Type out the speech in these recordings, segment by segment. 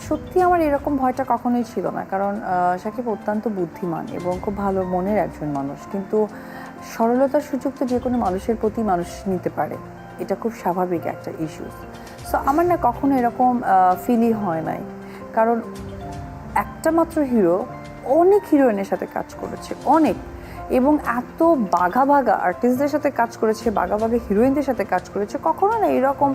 সত্যি আমার এরকম ভয়টা কখনোই ছিল না, কারণ সাকিব অত্যন্ত বুদ্ধিমান এবং খুব ভালো মনের একজন মানুষ। কিন্তু সরলতার সুযোগ তো যে কোনো মানুষের প্রতি মানুষ নিতে পারে, এটা খুব স্বাভাবিক একটা ইস্যুস। সো আমার না কখনো এরকম ফিলই হয় নাই, কারণ একটা মাত্র হিরো অনেক হিরোইনের সাথে কাজ করেছে, অনেক, এবং এত বাঘা বাঘা আর্টিস্টদের সাথে কাজ করেছে, বাঘা বাঘা হিরোইনদের সাথে কাজ করেছে, কখনো না এরকম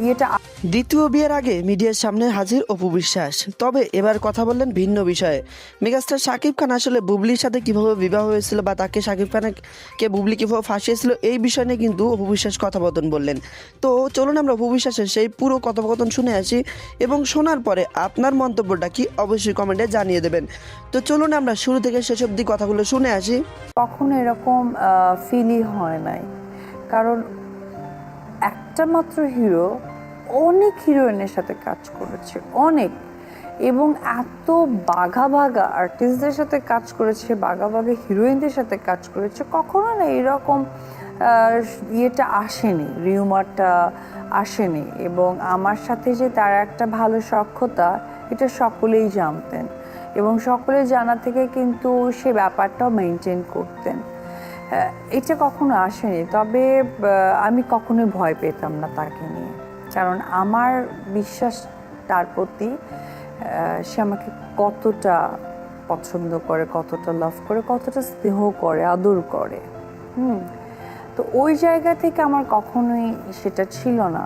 ইয়েটা। দ্বিতীয় বিয়ের আগে মিডিয়ার সামনে হাজির অপু বিশ্বাস, তবে এবার কথা বললেন ভিন্ন বিষয়ে। মেগাস্টার শাকিব খান আসলে বুবলির সাথে কিভাবে বিবাহ হয়েছিল বা তাকে শাকিব খানকে বুবলি কিভাবে ফাঁসিয়েছিল এই বিষয় নিয়ে কিন্তু অপু বিশ্বাস কথোপকথন বললেন। তো চলুন আমরা অপু বিশ্বাসের সেই পুরো কথোপকথন শুনে আসি, এবং শোনার পরে আপনার মন্তব্যটা কি অবশ্যই কমেন্টে জানিয়ে দেবেন। তো চলুন আমরা শুরু থেকে শেষ অবধি কথাগুলো শুনে আসি। কখনো এরকম ফিলই হয় নাই, কারণ একটা মাত্র হিরো অনেক হিরোইনের সাথে কাজ করেছে, অনেক, এবং এত বাঘা বাঘা আর্টিস্টদের সাথে কাজ করেছে, বাঘা বাঘা হিরোইনদের সাথে কাজ করেছে, কখনো না এরকম ইয়েটা আসেনি, রিউমারটা আসেনি। এবং আমার সাথে যে তার একটা ভালো সখ্যতা, এটা সকলেই জানতেন, এবং সকলেই জানা থেকে কিন্তু সে ব্যাপারটাও মেনটেন করতেন। এটা কখনো আসেনি। তবে আমি কখনোই ভয় পেতাম না তাকে নিয়ে, কারণ আমার বিশ্বাস তার প্রতি, সে আমাকে কতটা পছন্দ করে, কতটা লাভ করে, কতটা স্নেহ করে, আদর করে। তো ওই জায়গা থেকে আমার কখনোই সেটা ছিল না।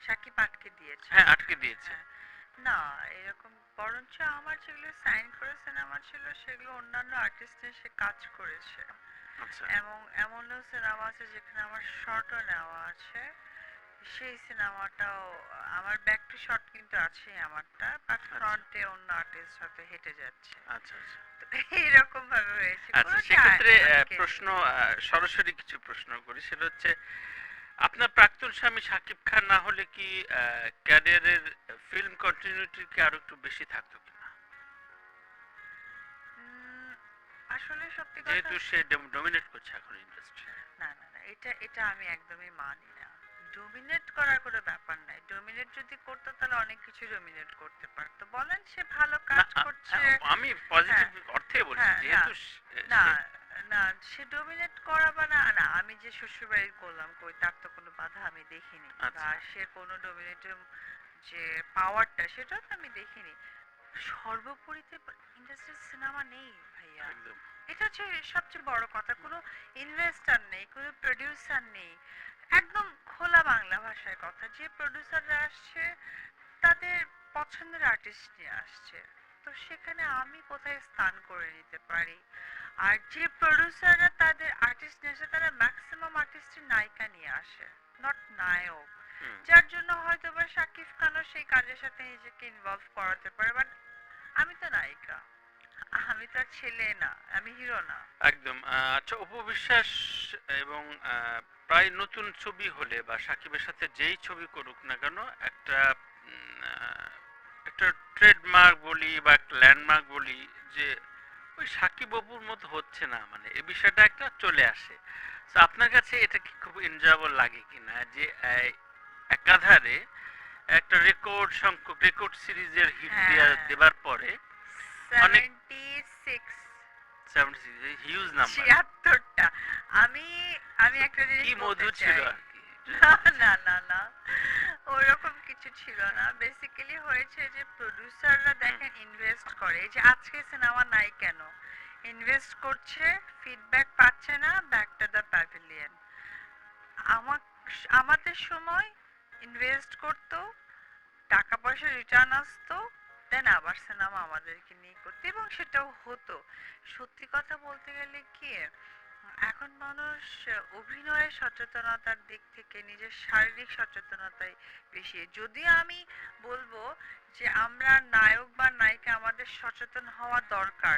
সাকিব আটকে দিয়েছে। হ্যাঁ, আটকে দিয়েছে। না, এরকম বরঞ্চ আমার যেগুলো সাইন করে সিনেমা ছিল সেগুলো অন্যান্য আর্টিস্টের সে কাজ করেছে। আচ্ছা। এবং এমনও সিনেমা আছে যেখানে আমার শর্টও নেওয়া আছে। সেই সিনেমাটাও আমার ব্যাক টু শর্ট কিন্তু আছেই আমারটা, বাট ফ্রন্টে অন্য আর্টিস্ট হয়তো হেঁটে যাচ্ছে। আচ্ছা, আচ্ছা। তো এইরকম ভাবে হয়েছে। আচ্ছা, কোনোটা সেক্ষেত্রে আটকে প্রশ্ন দিইনি। সরাসরি কিছু প্রশ্ন করি। সেটা হচ্ছে, আপনার প্রাক্তন স্বামী শাকিব খান না হলে কি ক্যারিয়ারের ফিল্ম কন্টিনিউটি কি আরো একটু বেশি থাকতো কিনা? উম, আসলে সত্যি কথা, যেহেতু সে ডমিনেট করছে এখন ইন্ডাস্ট্রি। না না না, এটা আমি একদমই মানি না। ডমিনেট করার কোনো ব্যাপার নাই। ডমিনেট যদি করতো তাহলে অনেক কিছু ডমিনেট করতে পারতো। বলেন সে ভালো না, কাজ করছে। আমি পজিটিভ হ্যাঁ, অর্থে বলছি, হ্যাঁ, না, যেহেতু না, সে না, সে ডমিনেট করা বা না, না, আমি যে শ্বশুরবাড়ি করলাম কই তার তো কোনো বাধা আমি দেখিনি। আচ্ছা। বা সে কোনো ডমিনেটিভ যে পাওয়ারটা সেটা তো আমি দেখিনি। সর্বোপরিতে ইন্ডাস্ট্রির সিনেমা নেই ভাইয়া। একদম। এটা হচ্ছে সবচেয়ে বড় কথা। কোনো ইনভেস্টার নেই, কোনো প্রডিউসার নেই। একদম খোলা বাংলা ভাষায় কথা, যে প্রডিউসাররা আসছে তাদের পছন্দের আর্টিস্ট নিয়ে আসছে। তো সেখানে আমি কোথায় স্থান করে নিতে পারি? আর যে প্রডিউসাররা তাদের আর্টিস্ট নিয়ে আসে তারা ম্যাক্সিমাম আর্টিস্টের নায়িকা নিয়ে আসে, নট নায়ক। হুম। যার জন্য হয়তো বা শাকিব খানও সেই কাজের সাথে নিজেকে ইনভলভ করাতে পারে, বাট আমি তো নায়িকা, আমি তো আর ছেলে না, আমি হিরো না। একদম। আচ্ছা, অপু বিশ্বাস এবং প্রায় নতুন ছবি হলে বা সাকিবের সাথে যেই ছবি করুক না কেন, একটা একটা ট্রেডমার্ক বলি বা একটা ল্যান্ডমার্ক বলি, যে ওই সাকিব অপুর মতো হচ্ছে না, মানে এই বিষয়টা একটা চলে আসে। তো আপনার কাছে এটা কি খুব এনজয়েবল লাগে কিনা, যে একাধারে একটা রেকর্ড সংখ্যক রেকর্ড সিরিজের হিট হ্যাঁ, দেবার পরে অনেক 76, 76 হিউজ নাম্বার, 76টা। আমি আমি একটা কি জিনিস বলতে মধু ছিল চাই। আর কি। না না না না, ওরকম কিছু ছিল না। বেসিক্যালি হয়েছে যে প্রডিউসাররা দেখেন ইনভেস্ট করে, এই যে আজকে সিনেমা নাই কেন, ইনভেস্ট করছে, ফিডব্যাক পাচ্ছে না, ব্যাক টু দ্য প্যাভিলিয়ন। আমার আমাদের সময় ইনভেস্ট করতো, টাকা পয়সা রিটার্ন আসতো, দেন আবার সিনেমা আমাদেরকে নিয়ে করতো এবং সেটাও হতো। সত্যি কথা বলতে গেলে কি, এখন মানুষ অভিনয়ের সচেতনতার দিক থেকে নিজের শারীরিক সচেতনতাই বেশি। যদিও আমি বলবো যে আমরা নায়ক বা নায়িকা আমাদের সচেতন হওয়া দরকার।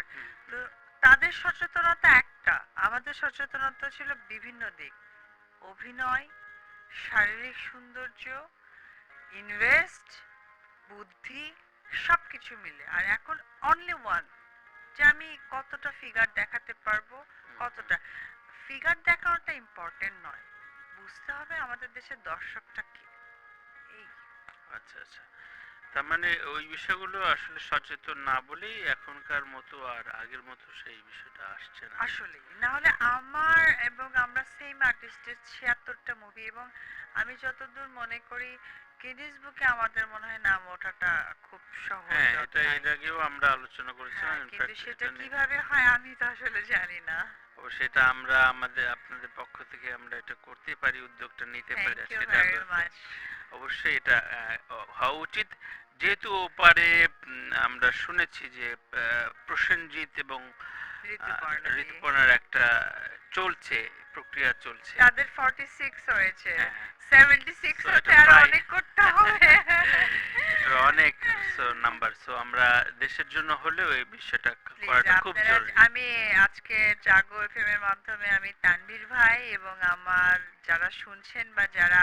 তো তাদের সচেতনতা একটা, আমাদের সচেতনতা ছিল বিভিন্ন দিক: অভিনয়, শারীরিক সৌন্দর্য, ইনভেস্ট, বুদ্ধি, সবকিছু মিলে। আর এখন অনলি ওয়ান, যে আমি কতটা ফিগার দেখাতে পারবো, কতটা ফিগার দেখানোটা ইম্পর্টেন্ট নয়, বুঝতে হবে আমাদের দেশের দর্শকটা কি। এই আচ্ছা, আচ্ছা। তার মানে ওই বিষয়গুলো আসলে সচেতন না বলেই এখনকার মতো আর আগের মতো সেই বিষয়টা আসছে না। আসলে না হলে আমার এবং আমরা সেম আর্টিস্টের ৭৬টা মুভি, এবং আমি যতদূর মনে করি গিনেস বুকে আমাদের মনে হয় নাম ওঠাটা খুব সহজ হ্যাঁ, এটা অধ্যায়। এর আগেও আমরা আলোচনা করেছিলাম। হ্যাঁ, কিন্তু ইনফ্যাক্ট সেটা এটা নিয়ে কিভাবে হয় আমি তো আসলে জানি না। ও সেটা আমরা আপনাদের পক্ষ থেকে আমরা এটা করতে পারি, উদ্যোগটা নিতে পারি। থ্যাংক ইউ সেটা ভেরি মাচ। অবশ্যই এটা হওয়া উচিত। যেহেতু ওপারে আমরা শুনেছি যে প্রসেনজিৎ এবং ঋতুপর্ণা জি। ঋতুপর্ণার একটা চলছে, প্রক্রিয়া চলছে। তাদের 46 হয়েছে, হ্যাঁ, 76 So হতে এটা আর প্রায় অনেক করতে হবে। এটা অনেক নাম্বার। সো আমরা দেশের জন্য হলেও এই বিষয়টা প্লিজ করাটা খুব আপনারা, জরুরি। আমি আজকে জাগো এফএম এর মাধ্যমে আমি তানভীর ভাই এবং আমার যারা শুনছেন বা যারা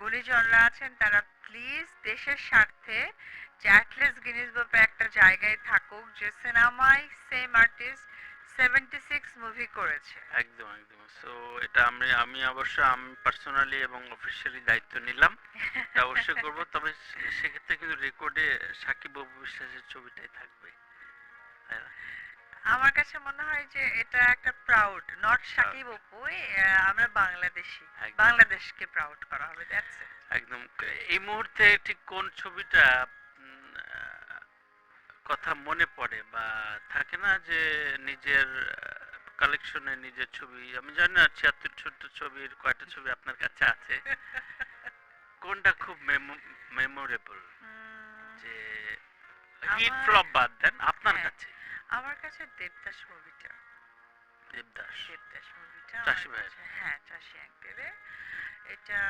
গুণীজনরা আছেন তারা প্লিজ দেশের স্বার্থে যে অ্যাটলিস্ট গিনেস বুকে একটা জায়গায় থাকুক যে সিনেমায় সেম আর্টিস্ট 76 মুভি করেছে। একদম একদম। সো এটা আমি অবশ্য আমি পার্সোনালি এবং অফিসিয়ালি দায়িত্ব নিলাম, এটা অবশ্যই করব। তবে সেক্ষেত্রে কিন্তু রেকর্ডে সাকিব অপু বিশ্বাসের ছবিটাই থাকবে, তাই না? আমার কাছে মনে হয় যে এটা একটা প্রাউড, নট সাকিব অপু, আমরা বাংলাদেশি, একদম বাংলাদেশকে প্রাউড করা হবে, দ্যাটস ইট। একদম। এই মুহূর্তে ঠিক কোন ছবিটা কথা মনে পড়ে বা থাকে না যে নিজের কালেকশনে নিজের ছবি, আমি জানি না ৭৬ ছোট্ট ছবির কয়টা ছবি আপনার কাছে আছে, কোনটা খুব মেমোরেবল, যে হিট আমার ফ্লপ বাদ দেন আপনার হ্যাঁ, কাছে? আমার কাছে দেবদাস মুভিটা, দেবদাস, দেবদাস মুভিটা চাষি আমার ভাইয়ের। কাছে, হ্যাঁ চাষি আঙ্কেলের, এটা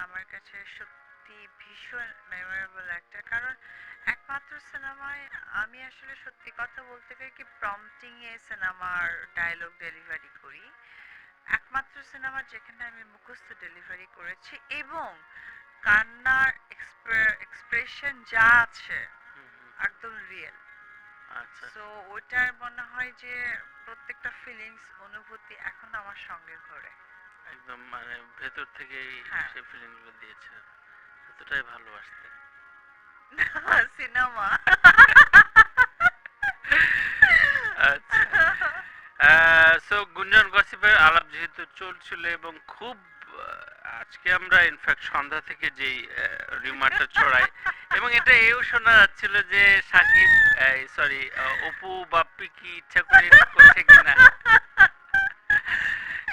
আমার কাছে সত্যি ভীষণ মেমোরেবল একটা, কারণ একমাত্র সিনেমায় আমি আসলে সত্যি কথা বলতে গেলে কি প্রম্পটিং এ সিনেমার ডায়লগ ডেলিভারি করি, একমাত্র সিনেমা যেখানে আমি মুখস্থ ডেলিভারি করেছি এবং কান্নার এক্সপ্রেশন যা আছে হুম, হুম। একদম রিয়েল। আচ্ছা, সো ওটার মনে হয় যে প্রত্যেকটা ফিলিংস অনুভূতি এখন আমার সঙ্গে ঘোরে। একদম মানে ভেতর থেকেই হ্যাঁ। সেই ফিলিং গুলো দিয়েছে, এতটাই ভালোবাসতেন। সিনেমা। আচ্ছা, সো গুঞ্জন গসিপের আলাপ যেহেতু চলছিল এবং খুব আজকে আমরা ইনফ্যাক্ট সন্ধ্যা থেকে যেই রিউমারটা ছড়াই, এবং এটা এও শোনা যাচ্ছিল যে সাকিব, সরি, অপু বাপ্পি কি ইচ্ছা করে এটা করছে কিনা,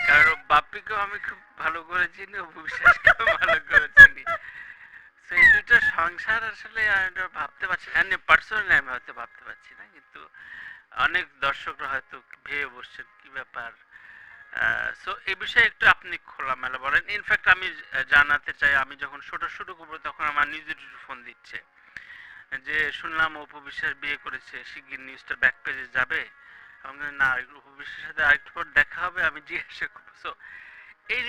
কারণ বাপ্পিকেও আমি খুব ভালো করে চিনি, অপু বিশ্বাসকেও ভালো করে চিনি। তো এই দুইটা সংসার আসলে আমি এটা ভাবতে পারছি না, পার্সোনালি আমি হয়তো ভাবতে পারছি না, কিন্তু অনেক দর্শকরা হয়তো ভেবে বসছেন কি ব্যাপার। সো এই বিষয়ে একটু আপনি খোলামেলা বলেন। ইনফ্যাক্ট আমি জানাতে চাই, আমি যখন শোটা শুরু করবো তখন আমার নিজের ফোন দিচ্ছে যে শুনলাম অপু বিশ্বাস বিয়ে করেছে, শিগগির নিউজটা ব্যাক পেজে যাবে। আমি বললাম, না, অপু বিশ্বাসের সাথে আরেকটু পর দেখা হবে, আমি জিজ্ঞাসা করবো। সো এই